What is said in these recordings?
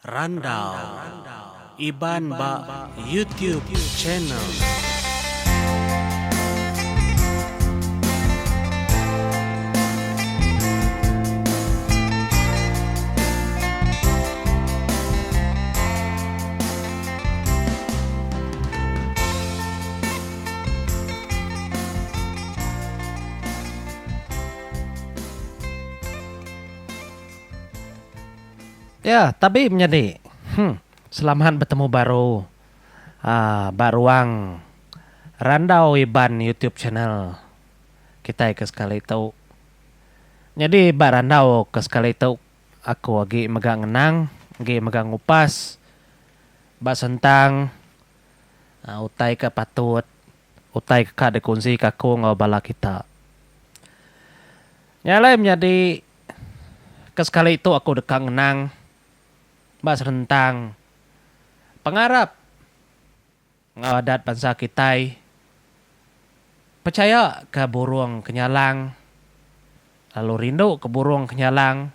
Randau Iban ba YouTube channel. Ya, tapi menjadi selamat bertemu baru baruang Randau Iban YouTube channel kita ke sekali tahu. Jadi ba Randau ke sekali tahu aku lagi megang ngenang, lagi megang ngupas ba sentang utai ke patut, utai ke kada kunci kaku ngau bala kita. Nyalai menjadi ke sekali itu aku dekang ngenang Mbak serentang pengarap ngadat bangsa kita percaya ke burung kenyalang, lalu rindu ke burung kenyalang,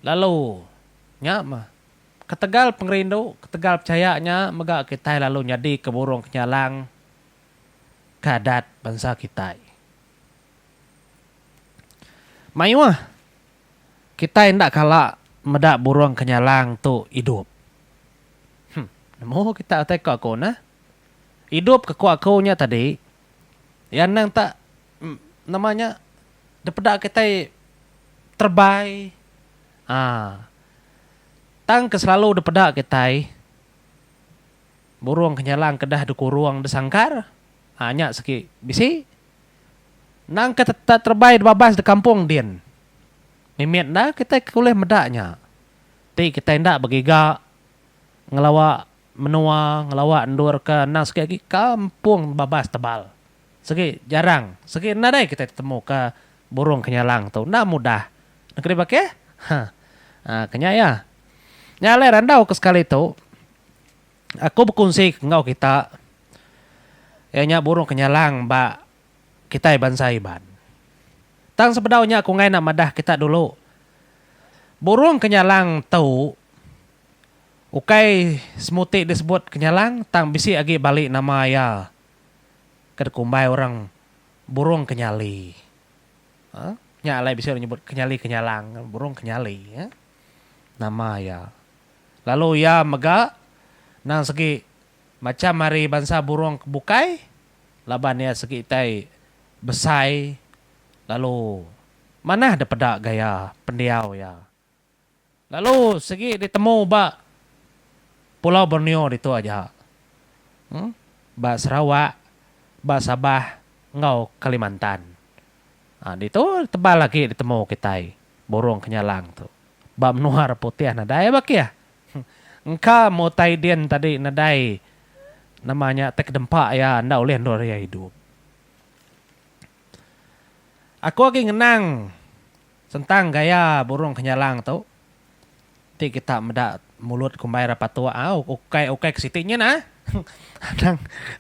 lalu nyama ketegal pengerindu, ketegal percayanya mega kita lalu nyadi ke burung kenyalang kadat bangsa kita. Mayuah kita hendak kalah medak burung kenyalang tu hidup. Namo kita atai ko ako na. Hidup ke aku nya tadi. Yang nang tak namanya daripada kita terbaik. Tang ke selalu daripada kita burung kenyalang kedah dukurung desangkar. Hanya seki bisi. Nang ke terbaik babas de kampung din. Mimit dah kita kuliah medaknya. Ti kita hendak begiga ngelawa menua, ngelawa endur ke nang segi kampung babas tebal. Segi jarang, segi nadai kita ketemu ke burung kenyalang tu. Ndak mudah. Negeri pakai? Kenyaya. Nyale Randau ke sekali tu. Aku berkongsi ngau kita. Ianya burung kenyalang ba kita bangsa Iban. Tang sebedaunya aku ngai nak madah kita dulu. Burung kenyalang tu ukai semuti disebut kenyalang tang bisi agi balik nama ya. Kedekumbai orang burung kenyali. Nya alai bisi nyebut kenyali kenyalang, burung kenyali ya. Nama ya. Lalu ya mega nang segi macam hari bangsa burung kebukai laban ya segi tai besai. Lalu mana ada pedak gaya pendiau ya. Lalu segi ditemu ba Pulau Borneo itu aja. Ba Sarawak, ba Sabah, ngau Kalimantan. Itu tebal lagi ditemu kita burung kenyalang tu. Ba menuar putih nadai baki ya. Engka mau taidien tadi nadai namanya tek dempak ya ndak oleh ndor ya hidup. Aku lagi ngenang tentang gaya burung kenyalang tu. Ti kita medak mulut kumbai rapatua ukai kesitinya nah.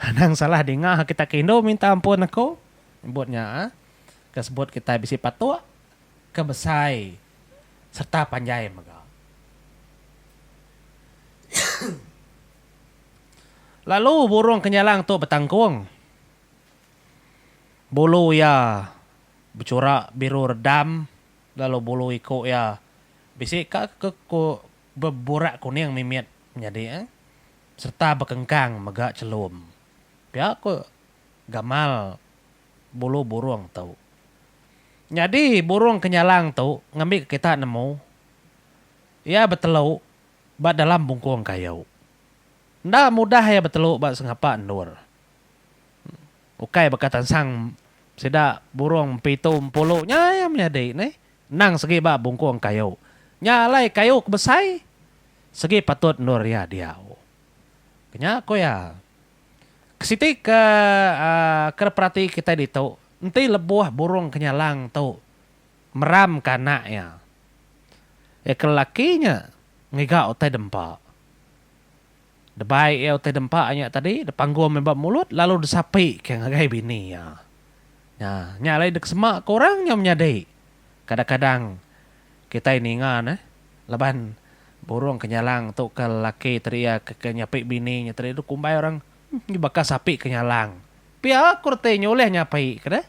Adang salah dengar kita ke Indo minta ampun aku. Nyebutnya kesebut kita bisi patua kebesai serta panjai mega. Lalu burung kenyalang tu betangkung. Bulu ya bercorak biru redam, lalu bulu ikut ya bisi ke berborak kuning mimit menjadi serta berkengkang megak celum. Pihak ko gamal bulu burung tu. Jadi burung kenyalang tu ngambil kita nemu ya betelu bat dalam bungkung kayu. Ndak mudah ya betelu bat sengapa endur. Ukai berkatan sang sida burung pitum puluh nya yang menjadi ni nang segi ba bungkung kayu nyalai kayu besai segi patut nur ya dia kenya ko ya kesiti ke perhati kita ditu enti lebuah burung kenyalang tu meram kanak ya kelakinya ngiga otai dempak debai ya otai dempaknya tadi depanggul membab mulut lalu desapi ke ngagai bini ya. Ya, nyalai dek semak korang yang menyadai. Kadang-kadang kita ini ingat laban Burung kenyalang tu ke laki teriak ke nyapik bininya tadi tu kumbai orang ni bakal sapi kenyalang. Pia kurte nyoleh nyapai kada.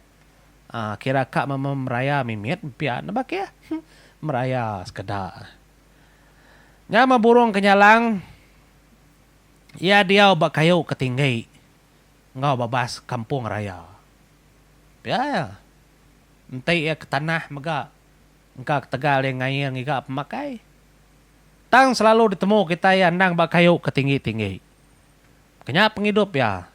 Kira kak mama meraya mimit pia na bakia. Meraya sekedar. Nyama burung kenyalang ya dia bak kayu ketinggi. Ngau babas kampung raya. Pia ya. Entai ya ke tanah mega. Engkau tegal yang ngayang iga pemakai. Tang selalu ditemu kita ya nang bak kayu ketinggi-tinggi. Kenya penghidup ya.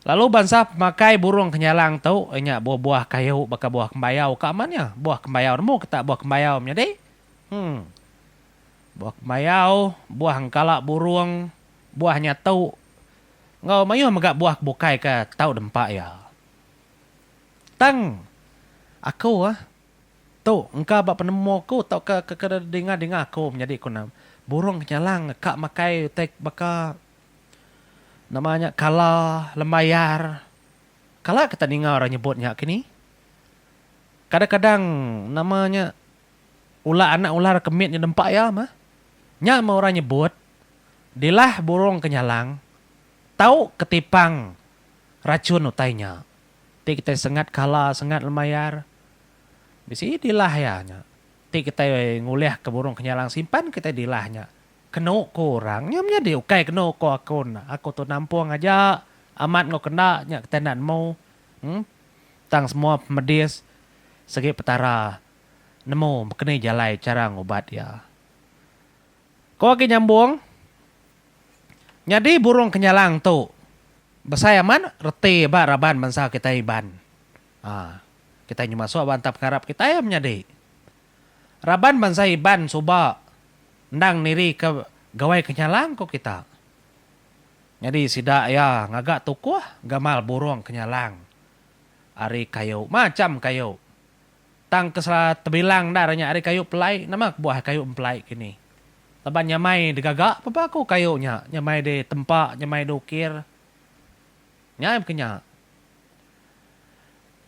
Lalu bangsa pemakai burung kenyalang tu nya buah-buah kayu baka buah kembayau ka amannya. Buah kembayau nemu kita buah kembayau jadi. Buah kembayau, buah hengkala burung, buahnya tu. Ngau mayu megak buah bukai ke tau dempak ya. Tang aku tu engkau bak penemu aku tau ke dengar aku menjadi aku nam burung kenyalang kak makai tek baka namanya kala lembayar. Kala kita dengar orang nyebutnya kini. Kadang-kadang namanya anak ular kemit yang dempak ya mah. Nya mau orang nyebut dilah burung kenyalang tahu ketipang racun utainya. Ti kita sengat kala, sengat lembayar. Bisi dilah ya nya. Ti kita ngulih ke burung kenyalang simpan kita dilahnya. Kena kurang nyamnya dia ukai kena ko aku tu nampung aja amat ngau kena nya kita nak mau tang semua medis segi petara nemu kena jalai cara ngobat ya. Ko ke nyambung nyadi burung kenyalang tu besaya man reti ba raban mansa kita iban. Kita nyu masuk bantap karap kita ya menyadi. Raban mansa iban suba ndang niri ke gawai kenyalang ko kita. Jadi sidak ya ngagak tukuh gamal burung kenyalang. Ari kayu macam kayu. Tang kesala tebilang daranya ari kayu pelai nama buah kayu pelai kini. Taban nyamai digagak apa ko kayunya, nyamai di tempat, nyamai di ukir. Nyai kenya.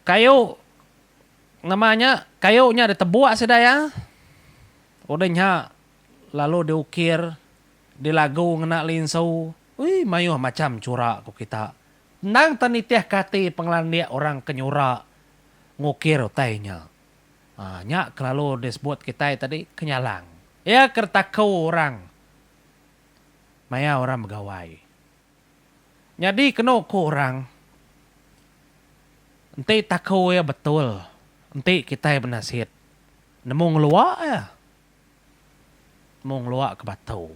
Kayu namanya kayunya ditebuak sedaya. Udahnya lalu diukir, dilagu ngena linsau. Wih, mayuh macam curak ko kita. Nang tanitiah kati penglandia orang kenyura ngukir utainya. Nyak lalu disebut kita tadi kenyalang. Ya kertakau orang. Maya orang megawai. Jadi kena ku orang. Enti takau ya betul. Enti kita benasit. Nemu ngeluak ya. Nemu ngeluak ke batu.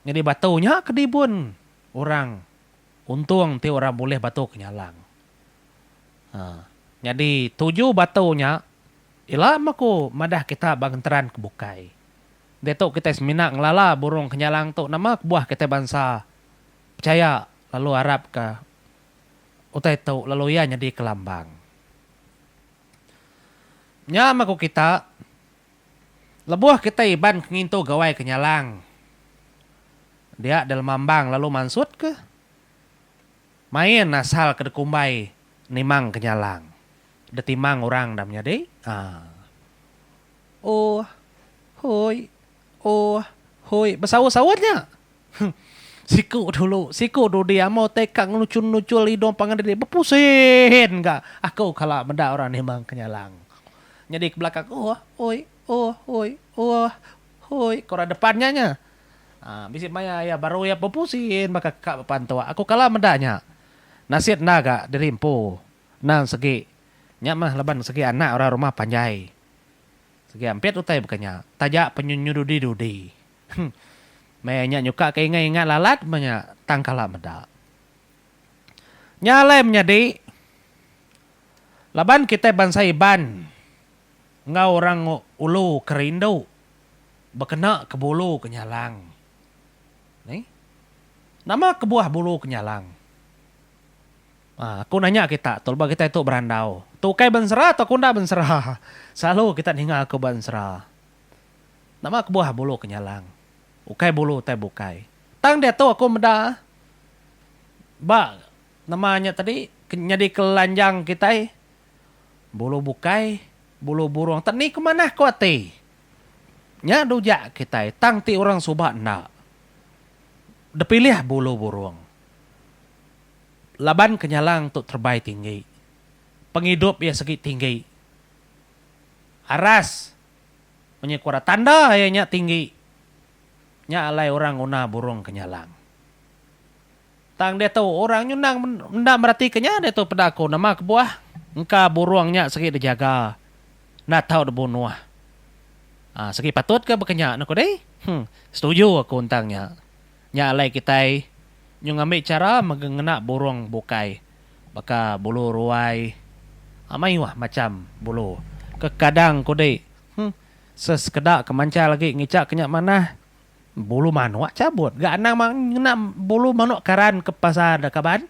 Jadi batunya kedibun orang. Untung ti orang boleh batu kenyalang. Jadi 7 batunya. Ila maku madah kita bangenteran kebukai. Detok kita semina ngelala burung kenyalang tu. Nama buah kita bangsa. Percaya lalu harap ke. Utai tu lalu ia jadi kelambang. Nya maku kita. Lebuah kita iban ngintu gawai kenyalang. Dia dalam mambang lalu mansut ke. Main asal ke dekumbai nimang kenyalang. Detimang orang namanya deh. Oh, hoi, bersawut-sawutnya. Siku dulu dia mau tekang nucul-nucul hidung pangan dia berpusin enggak. Aku kalau benda orang nimang kenyalang. Jadi ke belakang, kora depannya nya. Bisik maya ya baru ya berpusin maka kak pantua. Aku kalah mendanya. Nasihat naga dirimpu. Nang segi nyamah leban segi anak orang rumah panjai. Segi ampet utai bukannya. Tajak penyunyududi-dudi. Mayanya nyuka keingat-ingat lalat banyak tangkala meda. Nyalem nyadi. Laban kita bangsa iban. Ngau orang ulu kerindu. Berkena ke bulu kenyalang. Nih. Nama kebuah bulu kenyalang. Aku nanya kita, tolba kita itu berandau. Tu kai bensera atau kunda bensera? Selalu kita ningal ke bensera. Nama kebuah bulu kenyalang. Ukai bulu teh bukai. Tang dia tu aku meda. Ba namanya tadi jadi kelanjang kita. Bulu bukai, bulu burung. Tani kemana kau ati? nya dujak kita tang ti orang Subak nak. Depilih bulu burung. Laban kenyalang tu terbaik tinggi. Penghidup ya segi tinggi. Aras. Menyekura tanda ayahnya tinggi. Nya alai orang guna burung kenyalang. Tang dia tahu orang nyunang ndak berarti kenya dia tahu pedako nama kebuah. Engka burungnya segi dijaga. Nak tahu dibunuh. Segi patut ke berkenya nak deh? Setuju aku untangnya. Nya alai kita nyung ambil cara mengena burung bukai. Baka bulu ruai. Amai wah macam bulu. Kekadang kodek. Sesekedak kemanca lagi ngicak kenyak mana. Bulu manuk cabut. Gak nang ngena bulu manuk karan ke pasar dah kaban.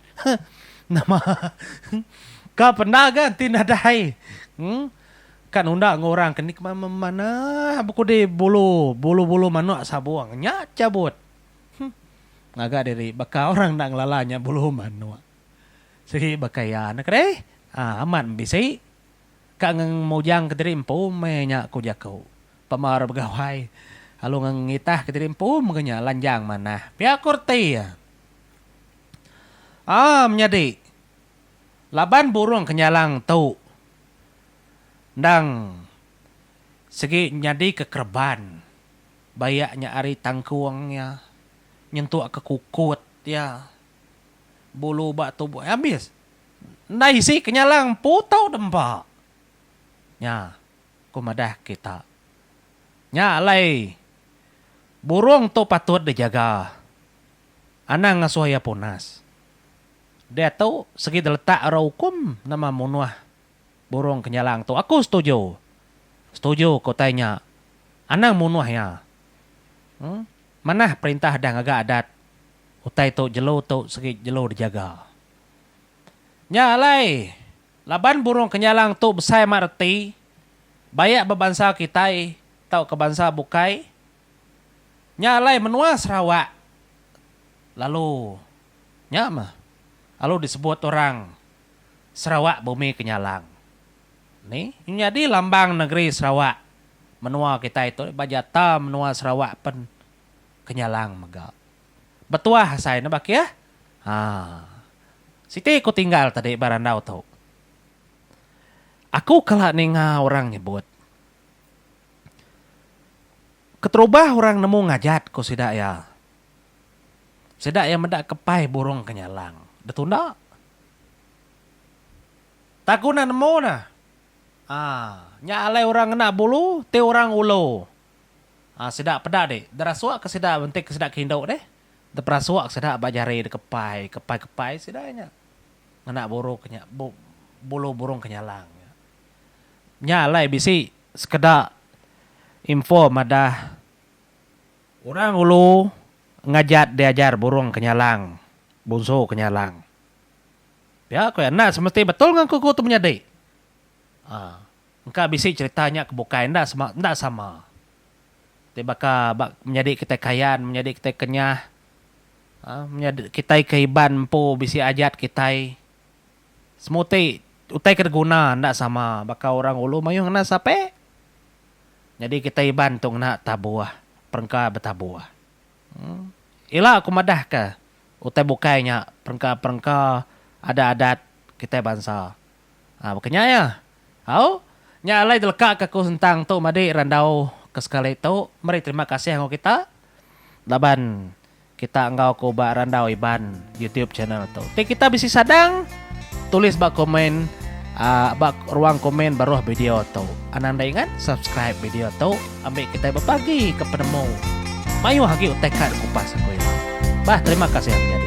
Nama. Kau pernah kan tinadai. Kan undang orang kenik mana buku de bulu manuk sabuang nya cabut. Ngagak dari baka orang nak lalanya bulu manuk. Segi bakaya nak deh. Aman bisi. Kak ngang mojang ke diri empu nya ku jakau. Pamar begawai. Halo ngang ngitah ke diri empu mengenya lanjang mana. Pia kurti ya. Menjadi. Laban burung kenyalang tu. Dang segi nyadi kekerban. Bayaknya ari tangkuangnya. Nyentuh ke kukut ya. Bulu bak tubuh habis. Nai si kenyalang putau dempak. Nya kumadah kita. Nya alai. Burung tu patut dijaga. Anang ngasuhaya punas. Dia tahu segi letak ara hukum nama munuah burung kenyalang tu. Aku setuju. Setuju kau tanya. Anang munuahnya. Mana perintah dah agak adat. Utai tu jelo tu segi jelo dijaga. Nya alai. Laban burung kenyalang tu besai marti. Bayak bebansa kita tau ke bangsa bukai. Nya alai menua Sarawak. Lalu nya mah. Lalu disebut orang Sarawak bumi kenyalang. Ni jadi lambang negeri Sarawak. Menua kita itu bajata menua Sarawak pen kenyalang mega. Betuah saya nak ya. Siti ku tinggal tadi barandau tu. Aku kelak ninga orang nyebut. Keterubah orang nemu ngajat ku sidak ya. Sidak yang mendak kepai burung kenyalang. Detunda. Takuna nemu na. Nya alai orang kena bulu, te orang ulo. Sidak pedak deh. Darasuak ke sidak bentik ke sidak kindau deh. Deprasuak sidak bajari de kepai sidaknya. Ngena bulu burung kenyalang. Nya alai bisi sekedak info madah orang ulu ngajat diajar burung kenyalang. Bunso kenyalang. Ya, kau nak semesti betul kan kuku tu menyadai. Engkau bisi ceritanya kebukai ndak sama. Tiba-tiba menjadi kita kayan, menjadi kita kenyah. Menjadi kita keiban po bisi ajat kita. Semuti utai kerguna ndak sama. Baka orang ulu mayung nak sape. Jadi kita iban tung nak tabuah, perengka betabuah. Ila aku madah ke. Utai bukainya perengka ada adat kita bangsa. Bukannya ya. Nya alai deleka ke ku sentang tu madi randau ke sekali tu. Mari terima kasih anggo kita. Laban kita engkau ku ba randau iban YouTube channel tu. Kita bisi sadang tulis bak komen bak ruang komen baruh video tu. Ananda ingat subscribe video tu. Ambil kita berbagi ke penemu. Mayu hagi utai kad kupas aku ya. Terima kasih yang menjadi.